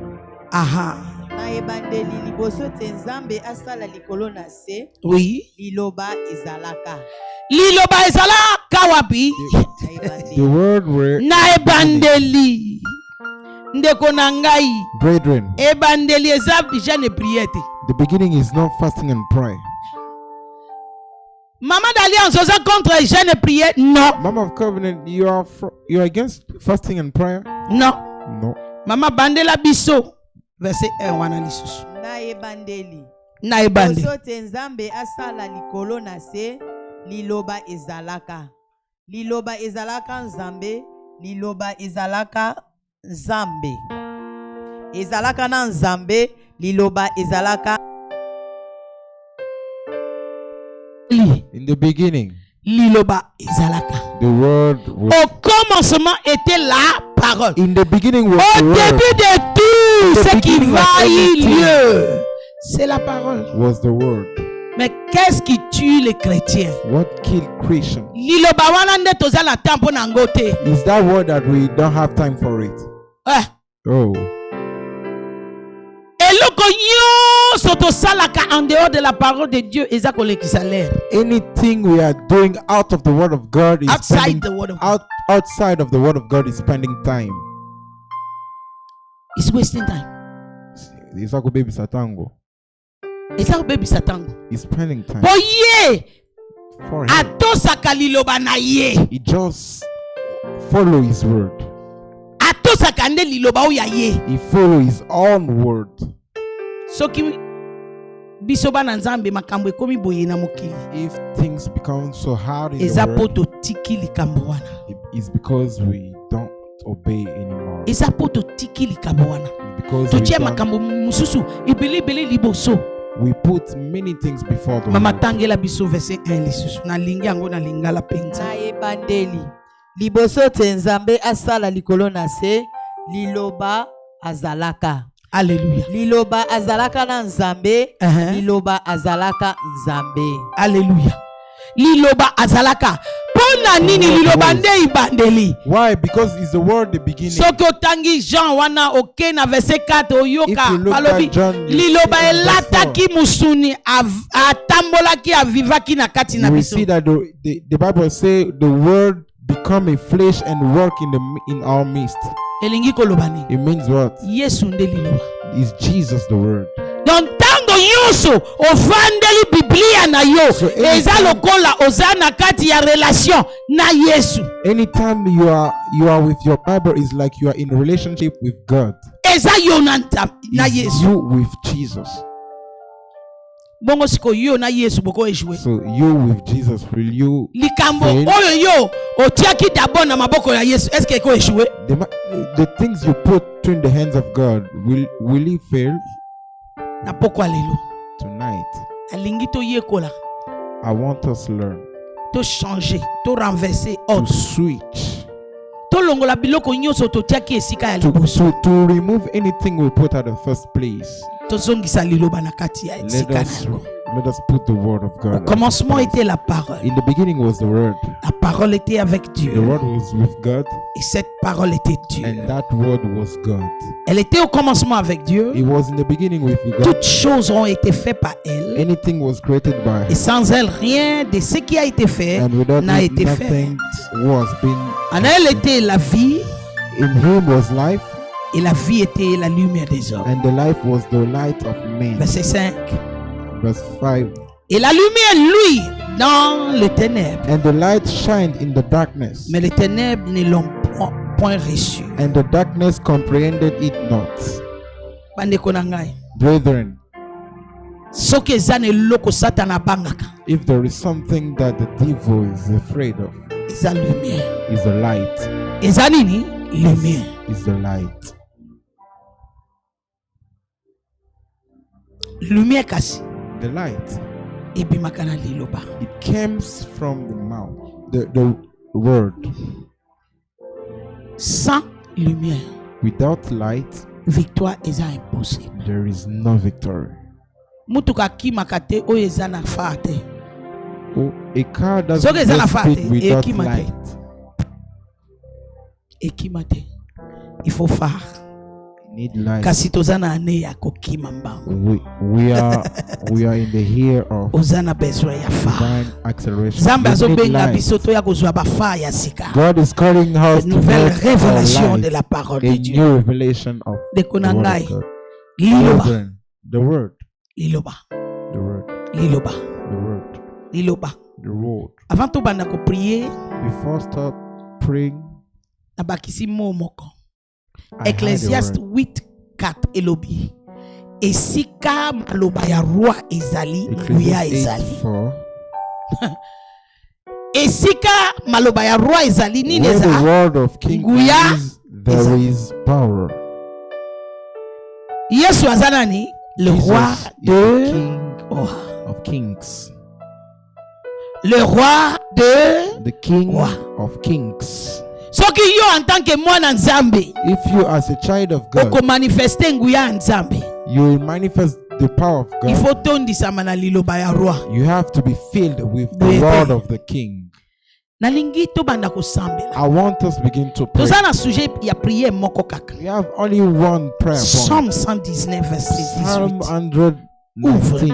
aha Na ebandeli liboso te nzambe asala likolo na se oui liloba ezalaka. liloba ezalaka wapi Na ebandeli. The word were na ebandeli ndeko na ngai brethren. ebandeli eza jeune prière te The beginning is not fasting and prayer. mama d'alliance oza contre jeune prière non Mom of covenant, you are against fasting and prayer? non No. mama bandela biso verset 1 wana lisusu Na ebandeli. na ebandeli Liboso te nzambe asala likolo na se liloba ezalaka. Liloba ezalaka nzambe, liloba ezalaka nzambe. Ezalaka na nzambe, liloba ezalaka. In the beginning, liloba ezalaka the word was. au commencement était la parole In the beginning was au the word. début de tout The ce qui beginning of va y everything. lieu c'est la parole Was the word. mais qu'est-ce qui tue les chrétiens What killed Christian? liloba wana nde toza na temps mpo na yango te Is that word that we don't have time for it? Oh. eloko nyonso tosalaka en dehors de la parole de Dieu eza kolekisa lere Anything we are doing out of the word of God is outside spending the word of God outside of the word of God is spending time. is wasting time Isa baby satango. eza kobebisa ntango He's spending time po ye for him. atosaka liloba na ye He just follow his word. atosaka nde liloba oyo ya ye He follow his own word. soki biso bana nzambe makambo ekomi boye na mokili If things become so hard in eza the mpo word, totiki likambo wana it's because we don't obey anymore. eza mpo totiki likambo wana It's because totia makambo mosusu ebele liboso we put many things before the mama word. tangela biso verset 1 lisusu nalingi yango na lingala mpenza Na ebandeli. Liboso te nzambe asala likolo na se liloba azalaka. Alléluia. Liloba azalaka na nzambe, Uh-huh. liloba azalaka nzambe. Alléluia. Liloba azalaka. Pona nini liloba nde ibandeli. Why? Because it's the word the beginning. Soki otangi Jean wana oke na verset 4 oyoka If you look balobi at John, you liloba see in verse elataki musuni atambolaki avivaki na kati na you will biso. see that the Bible say the word become a flesh and work in our midst. Elingi koloba nini? It means what? Yesu nde liloba. Is Jesus the word? Donc tango nyonso ovandeli biblia na yo So eza anytime- lokola oza na kati ya relation na Yesu. Anytime you are with your Bible, is like you are in a relationship with God. Eza yo na Is Yesu. you with Jesus. Bongo siko yo na Yesu boko ejwe. So you with Jesus, will you? Likambo Fail. oyo yo otiaki d'abord na maboko ya Yesu. Est-ce que eko ejwe? The things you put in the hands of God, will he fail Na pokwa lelo. tonight? Alingi to yekola. I want us to learn To changer, to renverser to ordre. switch, To longola biloko nyonso totiaki esika ya liboso. to remove anything we put at the first place. To zongisa liloba na kati ya Let esika us nango. Let us put the word of Au God. at commencement its place. était la parole. In the beginning was the word. La parole était avec The Dieu. word was with God, Et cette parole était Dieu. and that word was God. Elle était au commencement avec Dieu. It was in the beginning with God. Toutes choses ont été faites par elle. Anything was created by Et Him, sans elle, rien de ce qui a été fait and without n'a it, été fait. nothing was being. En elle était la vie, In Him was life, et la vie était la lumière des hommes. and the life was the light of men. Verset 5. Verse 5. Et la lumière, lui, dans les ténèbres. And the light shined in the darkness, Mais les ténèbres ne l'ont point reçu. and the darkness comprehended it not. Bandeko na ngai. Brethren, Soki eza na eloko Satana abangaka, if there is something that the devil is afraid of, eza lumière. is the light. Eza nini? Lumière. Is the light. Lumière kasi The light. ebimaka na liloba. It comes from the mouth, the word. Sans lumière, Without light, victoire eza impossible. there is no victory. Mutuka kimaka te oyo eza na fa te. Oh, a car Soki doesn't eza na just fa speak te, without ekima te. light. Ekima te. Il faut phare. Need light. Kasi toza na ane ya kokima mbangu. We are in the year of Oza na besoin ya phare. divine acceleration. Nzambe We need azobenga light. biso toya kozwa bafa ya sika. God is calling us to Nouvelle get our révélation light, de la parole de a Dieu. new revelation of Ndeko the na word ngai, of God. liloba, Brethren, the word, liloba, the word, liloba, the word, liloba. the word. Avant tobanda ko prier, Before start praying, nabakisi mo moko. I had Ecclésiaste a word. 8:4 elobi. Esika maloba ya roi ezali, nguya Ecclesiastes ezali. 8:4. Esika maloba ya roi ezali nini Where the eza? word of king Nguya is, there is power. Yesu aza nani? Le Jesus roi is the de king oh. of kings. Le roi de The king Wow. of kings. soki yo en tant que mwana nzambe If you as a child of God, okomanifeste nguya ya nzambe, you will manifest the power of il God. faut tondisama na liloba ya roi. You have to be filled with the Bebe. word of the king. Nalingi tobanda kosambela. I want us to begin to pray. Toza na sujet ya prière moko kaka. We have only one prayer point. Psalm 119 verset Psalm 18. 119 mes verse yeux.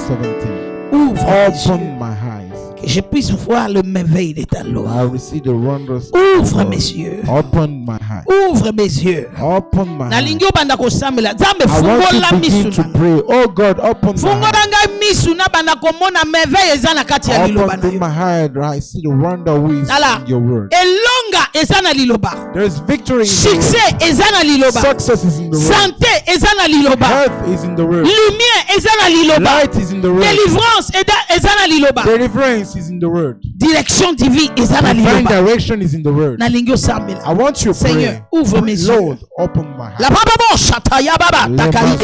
17. Ouvre mes yeux, Open my eyes. que je puisse voir le merveille de ta loi. I will see the wonders. Ouvre of mes God. yeux. Open my eyes. Ouvre mes yeux. Open my eyes. Nalingi obanda kosambela. Nzambe I want fungola to begin misu to na. pray. Oh God, open my Fungola eyes. ngai misu na banda komona merveille eza na kati ya liloba na Open yo. my eyes. I see the wonder who is Tala. in your word. Elonga eza na liloba. There is victory in the word. Succès eza na liloba. Success is in the word. Santé eza na liloba. Health is in the word. Lumière eza na liloba. Light is in the word. Délivrance eza na liloba. Deliverance is in the word. Direction divine eza na Divine liloba. direction is in the word. Nalingi osambela. I want you to Seigneur, pray. ouvre mes yeux. Lord, open my La heart. baba bo shataya baba takaya.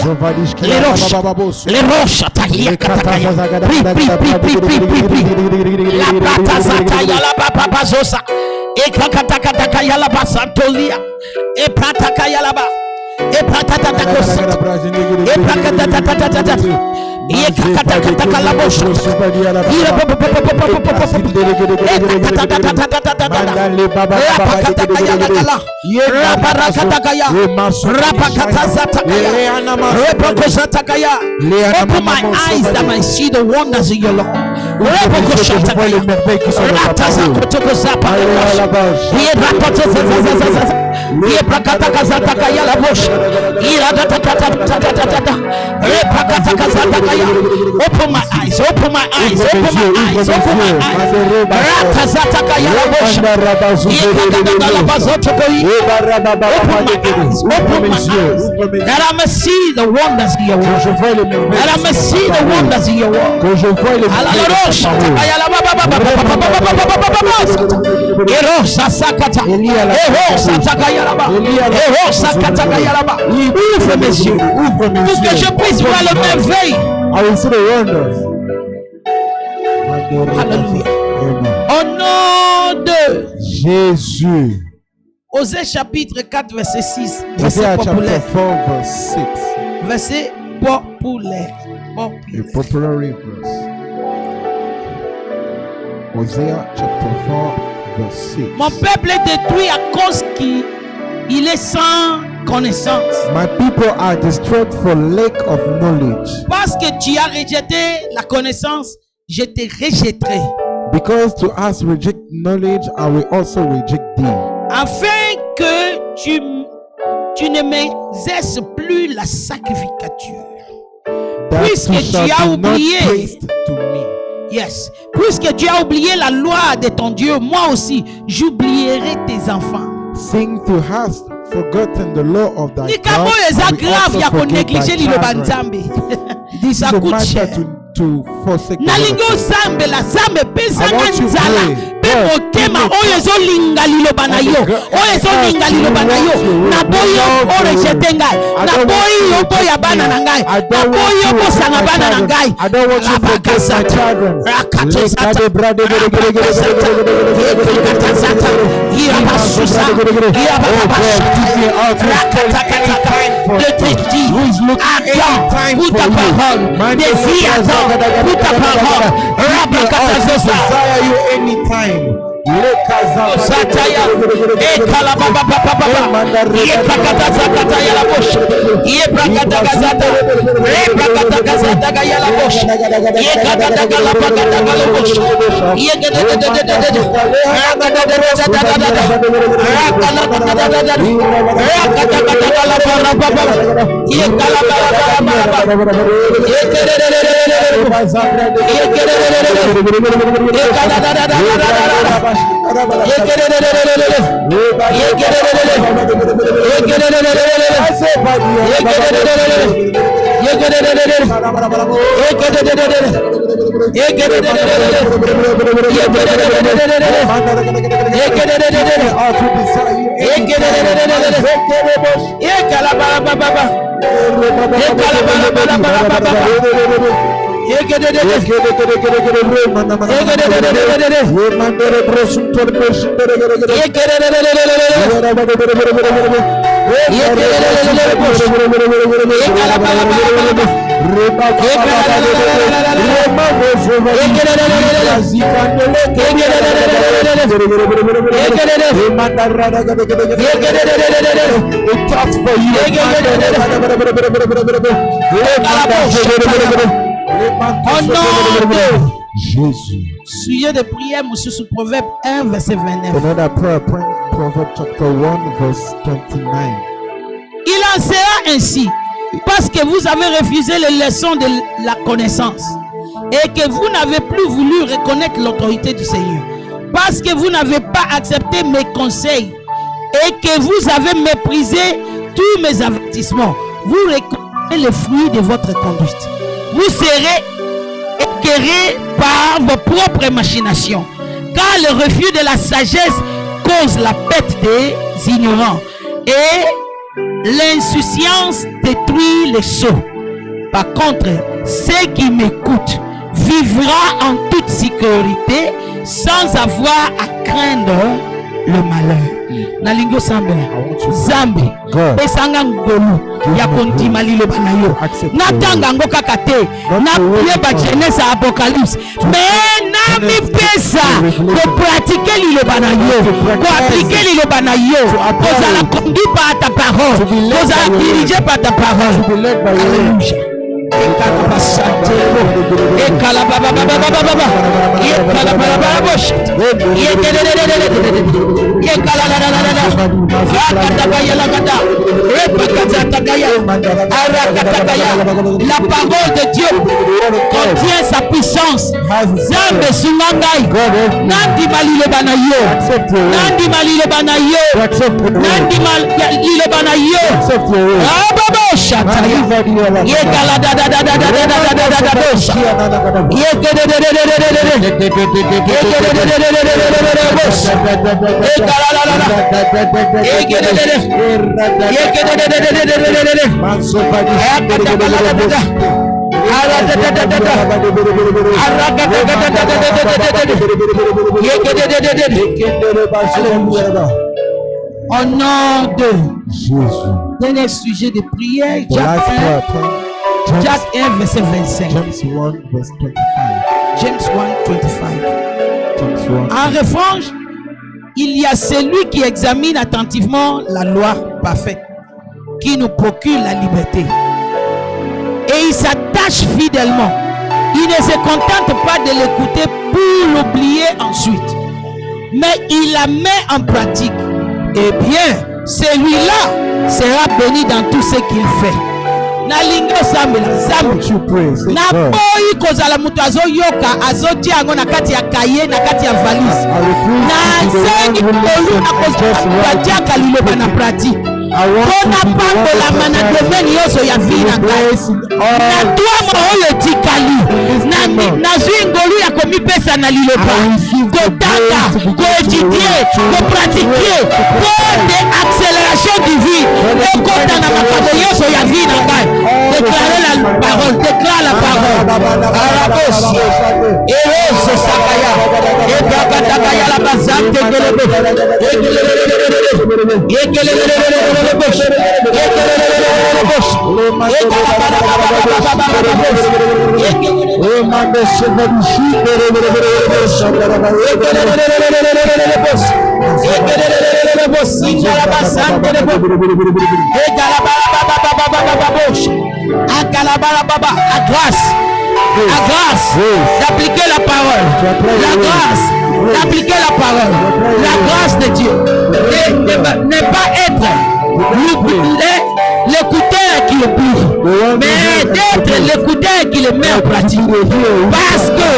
Les roches. Les roches takaya takaya. Pri pri pri pri pri pri pri. La plata zataya la baba bazosa. E kakataka takaya la basantolia. E prata kaya la ba. E prata tatakosa. E prata tatatatata. E kakataka la bosha. Ira papa papa papa papa. E tatatatata. Rapakataka ya la gala. Raparakataka. Rapakatazatakaya. Repokosatakaya. Open my eyes that I see the wonders in your law. Repokosatakaya. Ratazakotokosapa. Yebrakatakazatakaya la bosha. Iratatatatatata. Repakatakazataka. Open my eyes, open my eyes, open my eyes, open my eyes. Ratazataka la bosha. Open my eyes, that I may see the wonders in your word. That I may see the wonders in your word. Alalorosha, takayala baba. Erosa sakata. Erosa takayala ba. Erosa katakayala ba. Ouvre mes yeux, pour que je puisse voir le merveille. I will see the wonders. Alléluia. Amen. Au nom de Jésus. Osée chapitre 4 verset 6. Isaiah Verset chapter populaire. 4 verse 6. Verset populaire. A popular verse. Hosea chapter 4 verse 6. Mon peuple est détruit à cause qu'il est sans connaissance. My people are destroyed for lack of knowledge. Parce que tu as rejeté la connaissance, je te rejetterai. Because to us reject knowledge, I will also reject thee. Afin que tu ne m'exerces plus la sacrificature. That Puisque thou tu shalt as be not oublié. praised to me. Yes. Puisque tu as oublié la loi de ton Dieu, moi aussi, j'oublierai tes enfants. Seeing thou hast forgotten the law of thy Likambo God, eza I will grave also ya forget konegliger thy liloba children. nzambe. This Ça is a coûte matter cher. to forsake the Nalingi Lord. osambela zambe I pesanga want you nzala pray. pe God, motema give me oyo ezolinga liloba na yo oyo ezolinga liloba na yo naboyi orejete ngai naboyi oboya bana na ngai naboyi obosanga bana na ngai I don't want you to forget my children. rakatosata Desire you anytime. Sataya, Ekalababa, Yeprakatazakata Yalabosh, Yeprakatagazata, Reprakatagazata Yalabosh, Yekatagalabosh, Au nom de Jésus. sujet de prière, monsieur, sous Proverbe 1, verset 29. Another prayer point, Proverbs chapter 1, verse 29. Il en sera ainsi parce que vous avez refusé les leçons de la connaissance et que vous n'avez plus voulu reconnaître l'autorité du Seigneur, parce que vous n'avez pas accepté mes conseils et que vous avez méprisé tous mes avertissements. Vous reconnaissez les fruits de votre conduite. Vous serez éclairés par vos propres machinations, car le refus de la sagesse cause la perte des ignorants et l'insouciance détruit les sots. Par contre, ceux qui m'écoutent vivra en toute sécurité sans avoir à craindre le malheur. Nalingo sambela zambe pesanga ngolu ya kondima liloba na yo natanga ngo kaka te na yeba Genèse Apocalypse mais na mi pesa ko pratiquer liloba na yo ko appliquer liloba na yo kozala conduit par ta parole kozala dirigé par ta parole. Alléluia. La parole de Dieu contient sa puissance. Zambe sungangai nandi malile banayo nandi malile banayo nandi malile banayo ababo shataya yekala da da da da da da da da da da dosa yekede de de de de de de yekede de de de de de de bosa yekala la la la yekede de de yekede de de de de de de manso padi yakata la la da ara da da da da ara da da da da da yekede de de de yekede de au nom de Jésus. dernier sujet de prière, The last prayer point, Jacques 1, verset 25. James 1, verse 25. James 1, 25. James 1. En revanche, il y a celui qui examine attentivement la loi parfaite, qui nous procure la liberté. Et il s'attache fidèlement. Il ne se contente pas de l'écouter pour l'oublier ensuite, mais il la met en pratique. Eh bien, celui-là sera béni dans tout ce qu'il fait. Nalingo sambela zambi You pray. Say, na God, boyi kozala mutu azoyoka azotia yango na kati ya kaye na kati ya valise I refuse na to be nsengi the one who oyo listens and just akozatiaka liloba na pratique I want mpona to be the one pambolama na that domene nyonso ya vi na ngai rejoice in na all. twama oyo etikali nazwi ngolu ya komipesa na liloba kotanga koetudie kopratike po de accélération du vie ekota na makambo nyonso ya vi na ngai déclarer la parole déclare la parole arabosi eroso sakaya ebakatakaya la bazante gelebe à grâce d'appliquer la parole, la grâce d'appliquer la parole, la grâce de Dieu, ne pas être l'écouteur qui oublie, mais d'être l'écouteur qui le met en pratique. Parce que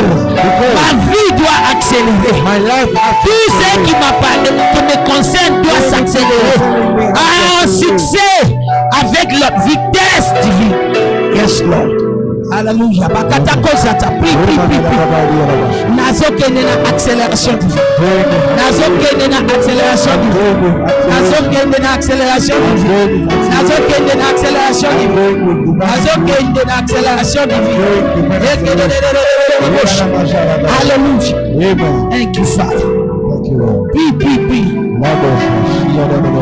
ma vie doit accélérer. Tout ce qui me concerne doit s'accélérer à un succès avec la vitesse divine. Yes, Lord. Alléluia. Bakatako zata. Prie. Nazokende na accélération divine. Nazokende na accélération divine. Nazokende na accélération divine. Nazokende na accélération divine. Nazokende na accélération divine. Hallelujah. Thank you, Father. Thank you, Lord. Prie. Lord,